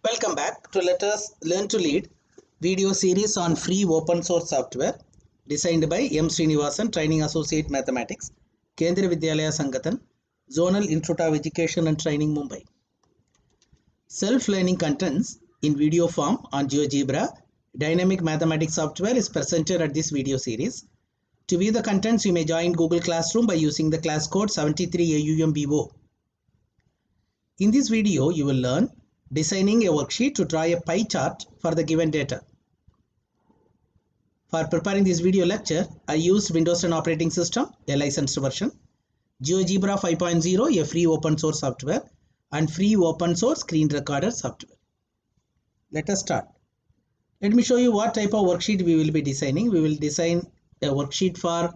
Welcome back to Let Us Learn to Lead video series on free open source software designed by M. Srinivasan, Training Associate Mathematics, Kendriya Vidyalaya Sangathan, Zonal Institute of Education and Training, Mumbai. Self-learning contents in video form on GeoGebra dynamic mathematics software is presented at this video series. To view the contents, you may join Google Classroom by using the class code 73AUMBO. In this video, you will learn designing a worksheet to draw a pie chart for the given data. For preparing this video lecture, I used Windows 10 operating system, a licensed version, GeoGebra 5.0, a free open source software, and free open source screen recorder software. Let us start. Let me show you what type of worksheet we will be designing. We will design a worksheet for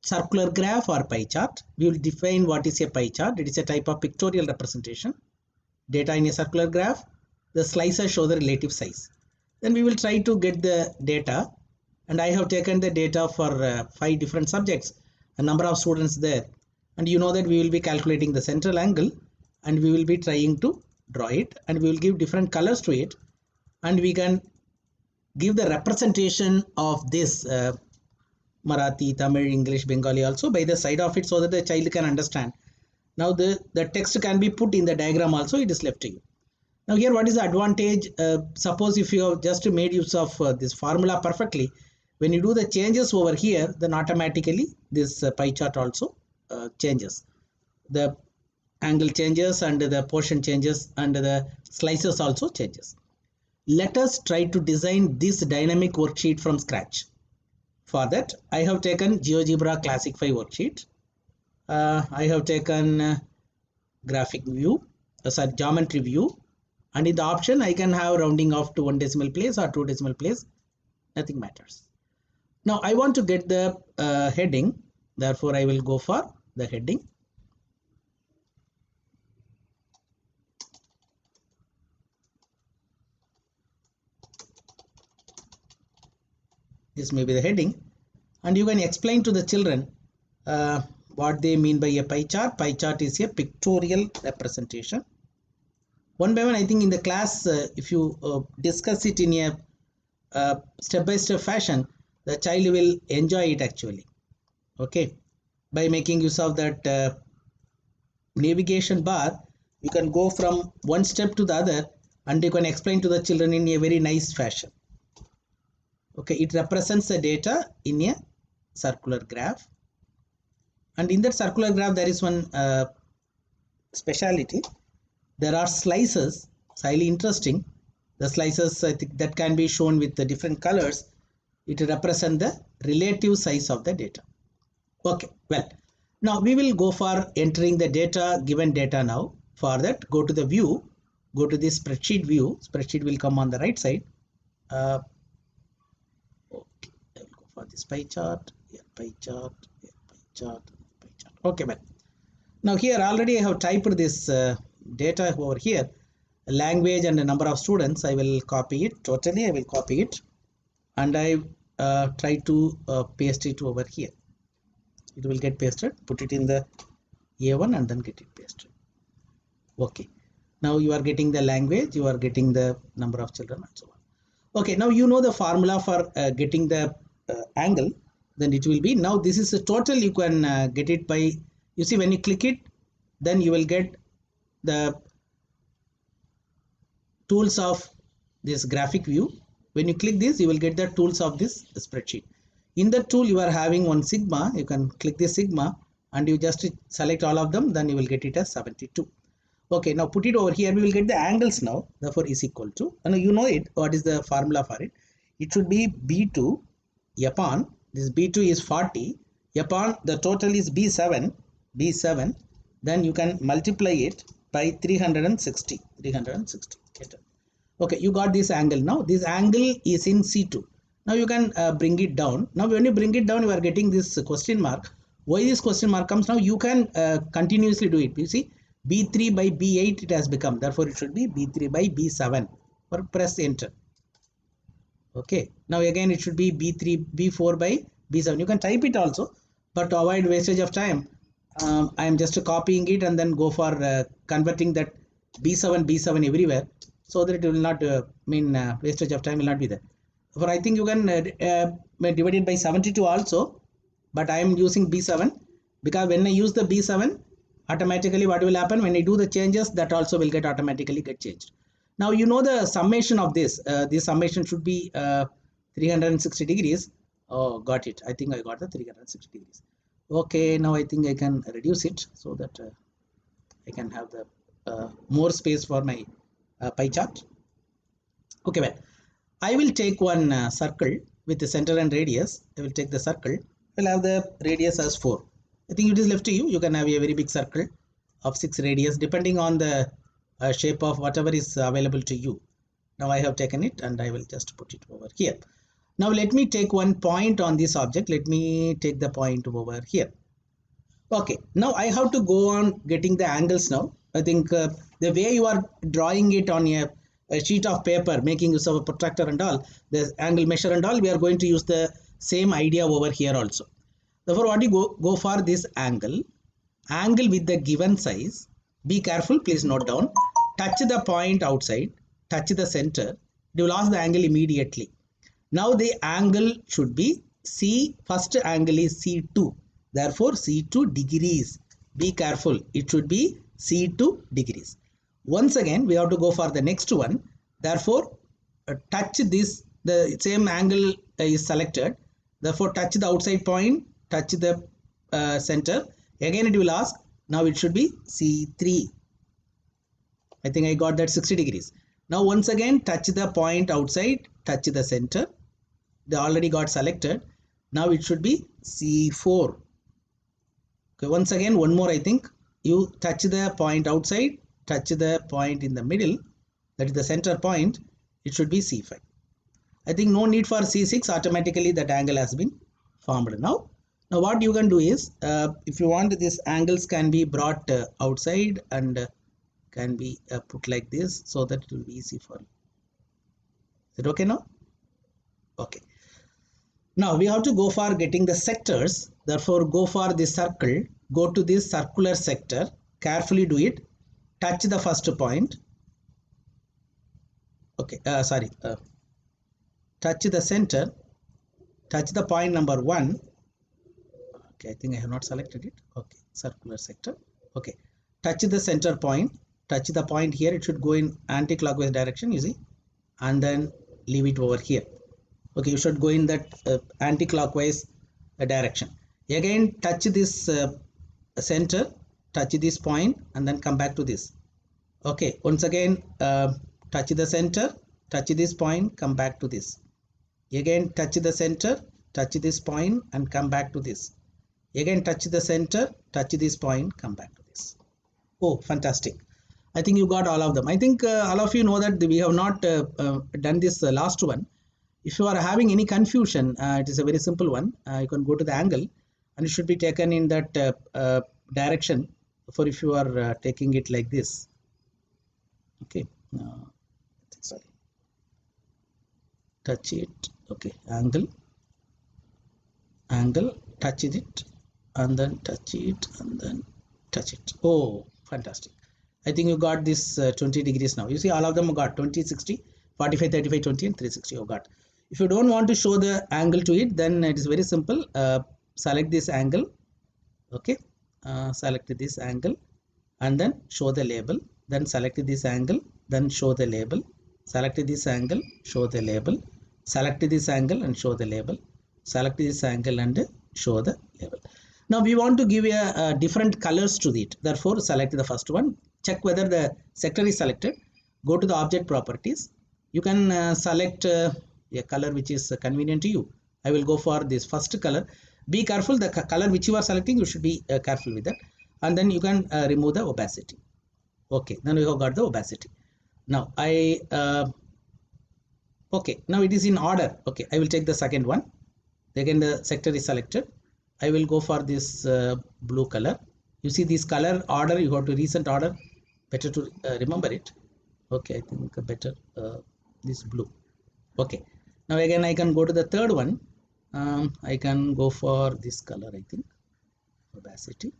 circular graph or pie chart. We will define what is a pie chart. It is a type of pictorial representation. Data in a circular graph, the slices show the relative size. Then we will try to get the data, and I have taken the data for 5 different subjects, a number of students there, and you know that we will be calculating the central angle and we will be trying to draw it, and we will give different colors to it, and we can give the representation of this Marathi, Tamil, English, Bengali also by the side of it so that the child can understand. Now the text can be put in the diagram also, it is left to you. Now here what is the advantage? Suppose if you have just made use of this formula perfectly, when you do the changes over here, then automatically this pie chart also changes. The angle changes and the portion changes and the slices also changes. Let us try to design this dynamic worksheet from scratch. For that, I have taken GeoGebra Classic 5 worksheet. I have taken graphic view, geometry view, and in the option I can have rounding off to 1 decimal place or 2 decimal place, nothing matters. Now I want to get the heading, therefore I will go for the heading. This may be the heading, and you can explain to the children what they mean by a pie chart. Pie chart is a pictorial representation. One by one, I think in the class, if you discuss it in a step-by-step fashion, the child will enjoy it actually. Okay, by making use of that navigation bar, you can go from one step to the other, and you can explain to the children in a very nice fashion. Okay, it represents the data in a circular graph, and in that circular graph there is one speciality. There are slices. It's highly interesting. The slices, I think, that can be shown with the different colors. It represents the relative size of the data. Okay, well, now we will go for entering the data, given data now. For that, go to the view, go to the spreadsheet view. Spreadsheet will come on the right side. Okay, I will go for this pie chart, here pie chart, here pie chart, pie chart. Okay, well, now here already I have typed this data over here, language and the number of students. I will copy it totally. I will copy it, and I try to paste it over here. It will get pasted. Put it in the A1 and then get it pasted. Okay, now you are getting the language, you are getting the number of children and so on. Okay, now you know the formula for getting the angle. Then it will be, now this is a total. You can get it by, you see, when you click it, then you will get the tools of this graphic view. When you click this, you will get the tools of this spreadsheet. In the tool, you are having one sigma. You can click this sigma and you just select all of them, then you will get it as 72. Okay, now put it over here. We will get the angles now. Therefore is equal to, and you know it, what is the formula for it? It should be B2 upon, this B2 is 40 upon the total is B7, then you can multiply it by 360. Okay, you got this angle now. This angle is in C2. Now you can bring it down. Now when you bring it down, you are getting this question mark. Why this question mark comes now? You can continuously do it. You see, B3 by B8 it has become. Therefore it should be B3 by B7. Or press enter. Okay, now again it should be B3, B4 by B7. You can type it also, but to avoid wastage of time, I am just copying it and then go for converting that B7 everywhere. so that it will not wastage of time will not be there. For I think you can divide it by 72 also, but I am using B7 because when I use the B7, automatically what will happen when I do the changes, that also will get automatically get changed. Now you know the summation of this. This summation should be 360 degrees. Oh, got it. I think I got the 360 degrees. Okay, now I think I can reduce it so that I can have the more space for my pie chart. Okay, well, I will take one circle with the center and radius. I will take the circle. I will have the radius as 4. I think it is left to you. You can have a very big circle of 6 radius depending on the shape of whatever is available to you. Now I have taken it and I will just put it over here. Now let me take one point on this object. Let me take the point over here. Okay, now I have to go on getting the angles now. I think the way you are drawing it on a sheet of paper, making use of a protractor and all, the angle measure and all, we are going to use the same idea over here also. Therefore, what you go for this angle with the given size. Be careful, please note down. Touch the point outside, touch the center. You will lose the angle immediately. Now the angle should be C. First angle is C2. Therefore, C2 degrees. Be careful. It should be C2 degrees. Once again, we have to go for the next one. Therefore, touch this. The same angle is selected. Therefore, touch the outside point. Touch the center. Again, it will ask. Now it should be C3. I think I got that 60 degrees. Now once again, touch the point outside. Touch the center. They already got selected. Now it should be C4. Okay, once again, one more. I think you touch the point outside, touch the point in the middle, that is the center point. It should be C5. I think no need for C6. Automatically that angle has been formed now. Now what you can do is, if you want, this angles can be brought outside and can be put like this, so that it will be easy for you. Is it okay now? Okay. Now we have to go for getting the sectors. Therefore, go for the circle. Go to this circular sector. Carefully do it. Touch the first point. Okay, touch the center. Touch the point number 1. Okay, I think I have not selected it. Okay, circular sector. Okay, touch the center point. Touch the point here. It should go in anti-clockwise direction, you see, and then leave it over here. Okay, you should go in that anti-clockwise direction. Again, touch this center, touch this point, and then come back to this. Okay, once again, touch the center, touch this point, come back to this. Again, touch the center, touch this point, and come back to this. Again, touch the center, touch this point, come back to this. Oh, fantastic. I think you got all of them. I think all of you know that we have not done this last one. If you are having any confusion, it is a very simple one. You can go to the angle and it should be taken in that direction. For if you are taking it like this. Okay. Sorry. Touch it. Okay. Angle, touch it, and then touch it, and then touch it. Oh, fantastic. I think you got this 20 degrees now. You see all of them got 20, 60, 45, 35, 20 and 360 you got. If you don't want to show the angle to it, then it is very simple. Select this angle. Okay. Select this angle and then show the label. Then select this angle, then show the label. Select this angle, show the label. Select this angle and show the label. Select this angle and show the label. Now we want to give a different colors to it. Therefore, select the first one. Check whether the sector is selected. Go to the object properties. You can select a color which is convenient to you. I will go for this first color. Be careful, the color which you are selecting, you should be careful with that. And then you can remove the opacity. Okay, then we have got the opacity. Now okay, now it is in order. Okay, I will take the second one. Again, the sector is selected. I will go for this blue color. You see this color order, you have to recent order. Better to remember it. Okay, I think better this blue. Okay, now again I can go to the third one. I can go for this color, I think. Opacity.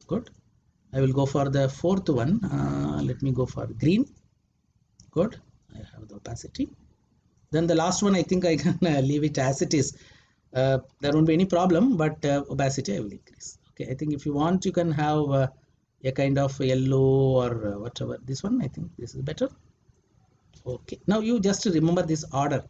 Good. I will go for the fourth one. Let me go for green. Good. I have the opacity. Then the last one, I think I can leave it as it is. There won't be any problem, but opacity I will increase. Okay, I think if you want, you can have a kind of yellow or whatever. This one, I think this is better. Okay, now you just remember this order.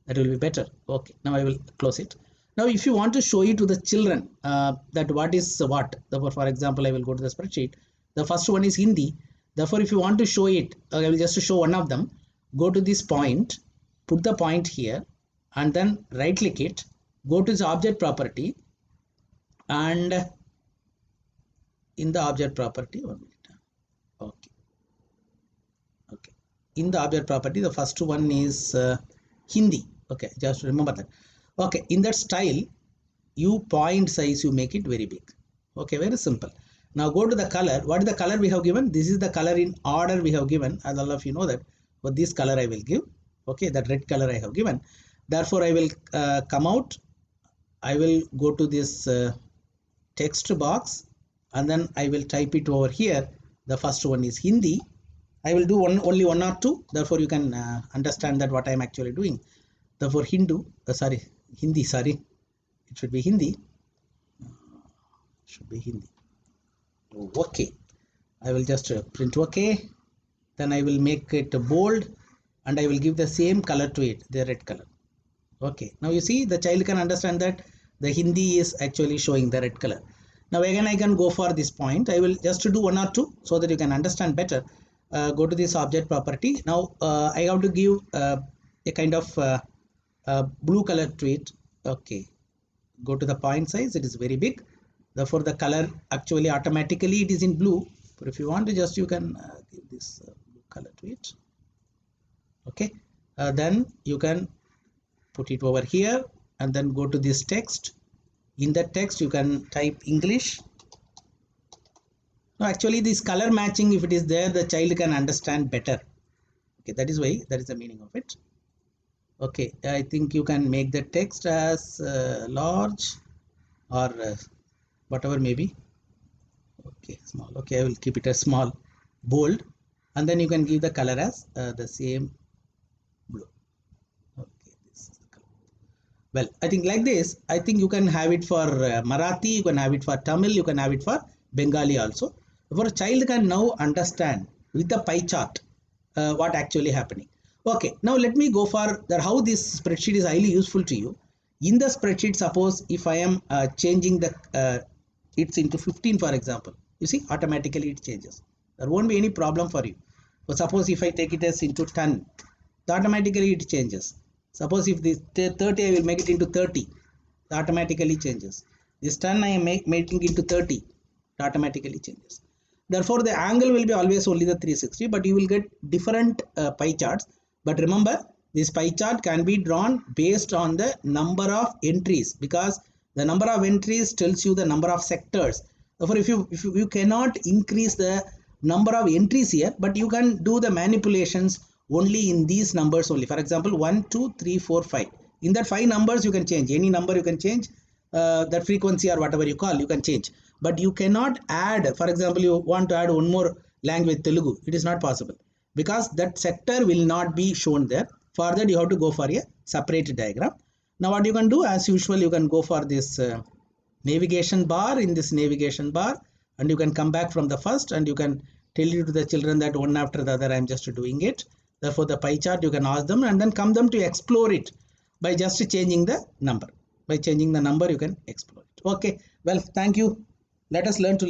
That will be better. Okay, now I will close it. Now, if you want to show it to the children that what is what, therefore, for example, I will go to the spreadsheet. The first one is Hindi. Therefore, if you want to show it, I will just show one of them. Go to this point, put the point here, and then right click it. Go to the object property, and in the object property, 1 minute. Okay. Okay. In the object property, the first one is Hindi. Okay, just remember that. Okay, in that style, you point size, you make it very big. Okay, very simple. Now go to the color. What is the color we have given? This is the color in order we have given. As all of you know that. But this color I will give. Okay, that red color I have given. Therefore, I will come out. I will go to this text box, and then I will type it over here. The first one is Hindi. I will do only one or two. Therefore, you can understand that what I am actually doing. Therefore, Hindi. Sorry, it should be Hindi. Okay, I will just print OK. Then I will make it bold, and I will give the same color to it, the red color. Okay, now you see the child can understand that the Hindi is actually showing the red color. Now again I can go for this point. I will just do one or two so that you can understand better. Go to this object property. Now I have to give a kind of blue color to it. Okay, go to the point size. It is very big. Therefore the color actually automatically it is in blue. But if you want to just, you can give this blue color to it. Okay, then you can put it over here, and then go to this text. In that text you can type English. Now actually this color matching, if it is there, the child can understand better. Okay, that is why, that is the meaning of it. Okay, I think you can make the text as large or whatever maybe. Okay, small. Okay, I will keep it as small, bold, and then you can give the color as the same blue. Okay, this is the color. Well, I think like this, I think you can have it for Marathi, you can have it for Tamil, you can have it for Bengali also. For a child can now understand with the pie chart what actually happening. Okay, now let me go for that how this spreadsheet is highly useful to you. In the spreadsheet, suppose if I am changing the it's into 15, for example, you see automatically it changes. There won't be any problem for you. So suppose if I take it as into 10, automatically it changes. Suppose if this 30, I will make it into 30, it automatically changes. This 10 I am making into 30, it automatically changes. Therefore, the angle will be always only the 360, but you will get different pie charts. But remember, this pie chart can be drawn based on the number of entries, because the number of entries tells you the number of sectors. Therefore, if you cannot increase the number of entries here, but you can do the manipulations only in these numbers only. For example, 1, 2, 3, 4, 5. In that 5 numbers you can change. Any number you can change. That frequency or whatever you call, you can change. But you cannot add, for example, you want to add one more language, Telugu. It is not possible, because that sector will not be shown there. For that, you have to go for a separate diagram. Now what you can do, as usual, you can go for this navigation bar. In this navigation bar, and you can come back from the first, and you can tell you to the children that one after the other I am just doing it. Therefore the pie chart you can ask them, and then come them to explore it by just changing the number. By changing the number you can explore it. Okay, well, thank you. Let us learn to